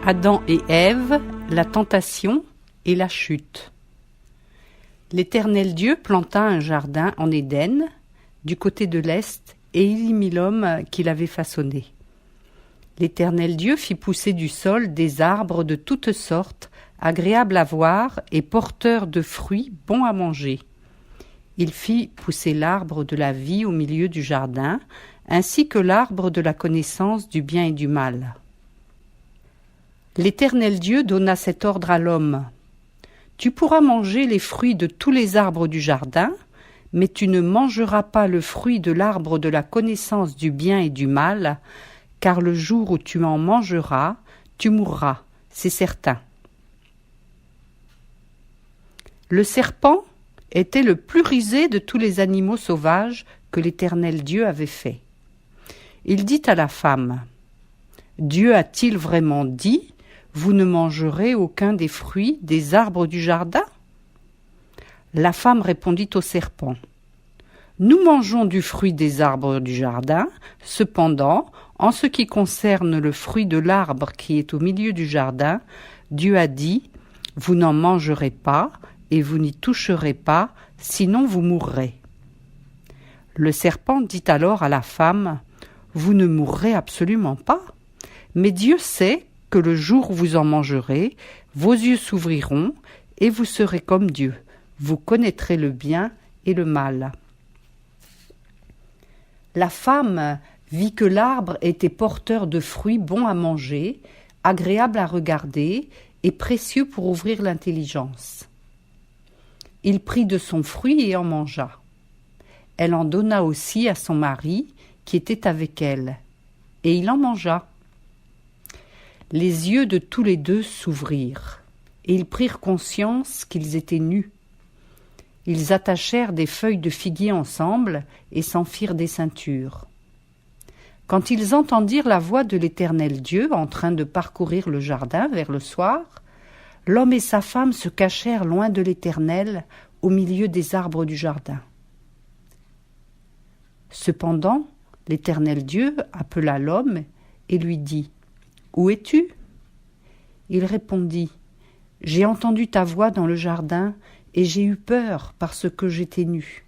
Adam et Ève, la tentation et la chute. L'Éternel Dieu planta un jardin en Éden, du côté de l'Est, et il y mit l'homme qu'il avait façonné. L'Éternel Dieu fit pousser du sol des arbres de toutes sortes, agréables à voir et porteurs de fruits bons à manger. Il fit pousser l'arbre de la vie au milieu du jardin, ainsi que l'arbre de la connaissance du bien et du mal. L'Éternel Dieu donna cet ordre à l'homme. Tu pourras manger les fruits de tous les arbres du jardin, mais tu ne mangeras pas le fruit de l'arbre de la connaissance du bien et du mal, car le jour où tu en mangeras, tu mourras, c'est certain. Le serpent était le plus rusé de tous les animaux sauvages que l'Éternel Dieu avait fait. Il dit à la femme, « Dieu a-t-il vraiment dit ? Vous ne mangerez aucun des fruits des arbres du jardin ?» La femme répondit au serpent, « Nous mangeons du fruit des arbres du jardin, cependant, en ce qui concerne le fruit de l'arbre qui est au milieu du jardin, Dieu a dit, « Vous n'en mangerez pas, et vous n'y toucherez pas, sinon vous mourrez. » Le serpent dit alors à la femme, « Vous ne mourrez absolument pas, mais Dieu sait que le jour où vous en mangerez, vos yeux s'ouvriront et vous serez comme Dieu. Vous connaîtrez le bien et le mal. » La femme vit que l'arbre était porteur de fruits bons à manger, agréables à regarder et précieux pour ouvrir l'intelligence. Il prit de son fruit et en mangea. Elle en donna aussi à son mari qui était avec elle, et il en mangea. Les yeux de tous les deux s'ouvrirent, et ils prirent conscience qu'ils étaient nus. Ils attachèrent des feuilles de figuier ensemble et s'en firent des ceintures. Quand ils entendirent la voix de l'Éternel Dieu en train de parcourir le jardin vers le soir, l'homme et sa femme se cachèrent loin de l'Éternel, au milieu des arbres du jardin. Cependant, l'Éternel Dieu appela l'homme et lui dit, « Où es-tu » Il répondit, « J'ai entendu ta voix dans le jardin et j'ai eu peur parce que j'étais nu.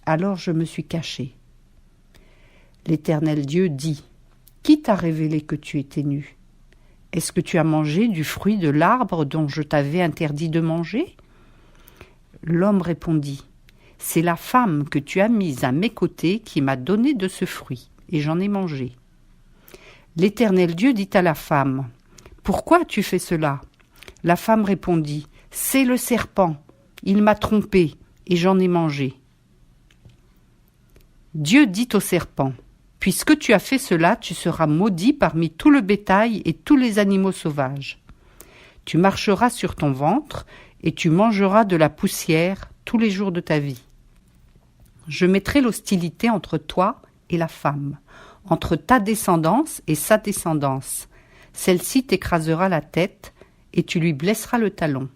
Alors je me suis caché. » L'Éternel Dieu dit, « Qui t'a révélé que tu étais nu ? Est-ce que tu as mangé du fruit de l'arbre dont je t'avais interdit de manger ?» L'homme répondit, « C'est la femme que tu as mise à mes côtés qui m'a donné de ce fruit, et j'en ai mangé. » L'Éternel Dieu dit à la femme, « Pourquoi as-tu fait cela ?» La femme répondit, « C'est le serpent, il m'a trompée, et j'en ai mangé. » Dieu dit au serpent, « Puisque tu as fait cela, tu seras maudit parmi tout le bétail et tous les animaux sauvages. Tu marcheras sur ton ventre, et tu mangeras de la poussière tous les jours de ta vie. Je mettrai l'hostilité entre toi et la femme, entre ta descendance et sa descendance. Celle-ci t'écrasera la tête, et tu lui blesseras le talon. »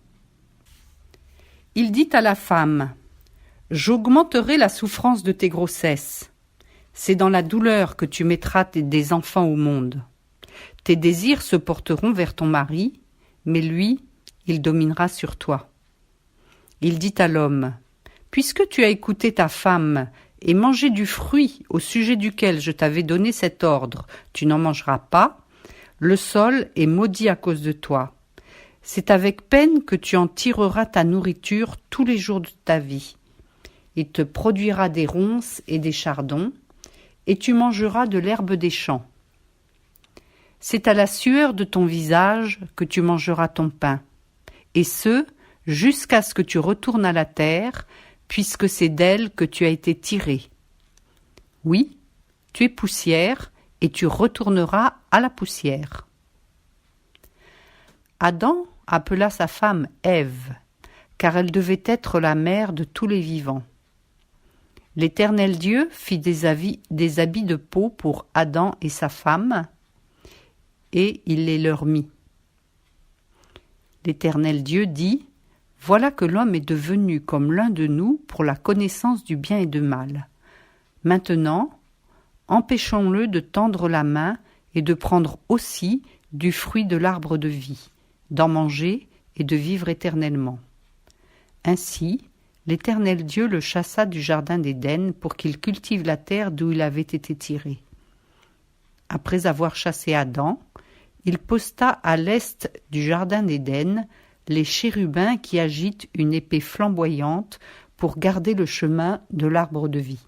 Il dit à la femme, « J'augmenterai la souffrance de tes grossesses. C'est dans la douleur que tu mettras des enfants au monde. Tes désirs se porteront vers ton mari, mais lui, il dominera sur toi. » Il dit à l'homme, « Puisque tu as écouté ta femme et mangé du fruit au sujet duquel je t'avais donné cet ordre, tu n'en mangeras pas, le sol est maudit à cause de toi. C'est avec peine que tu en tireras ta nourriture tous les jours de ta vie. Il te produira des ronces et des chardons, et tu mangeras de l'herbe des champs. C'est à la sueur de ton visage que tu mangeras ton pain, et ce, jusqu'à ce que tu retournes à la terre, puisque c'est d'elle que tu as été tiré. Oui, tu es poussière, et tu retourneras à la poussière. » Adam appela sa femme Ève, car elle devait être la mère de tous les vivants. L'Éternel Dieu fit des habits de peau pour Adam et sa femme, et il les leur mit. L'Éternel Dieu dit, « Voilà que l'homme est devenu comme l'un de nous pour la connaissance du bien et du mal. Maintenant, empêchons-le de tendre la main et de prendre aussi du fruit de l'arbre de vie, d'en manger et de vivre éternellement. Ainsi, l'Éternel Dieu le chassa du jardin d'Éden pour qu'il cultive la terre d'où il avait été tiré. Après avoir chassé Adam, il posta à l'est du jardin d'Éden les chérubins qui agitent une épée flamboyante pour garder le chemin de l'arbre de vie.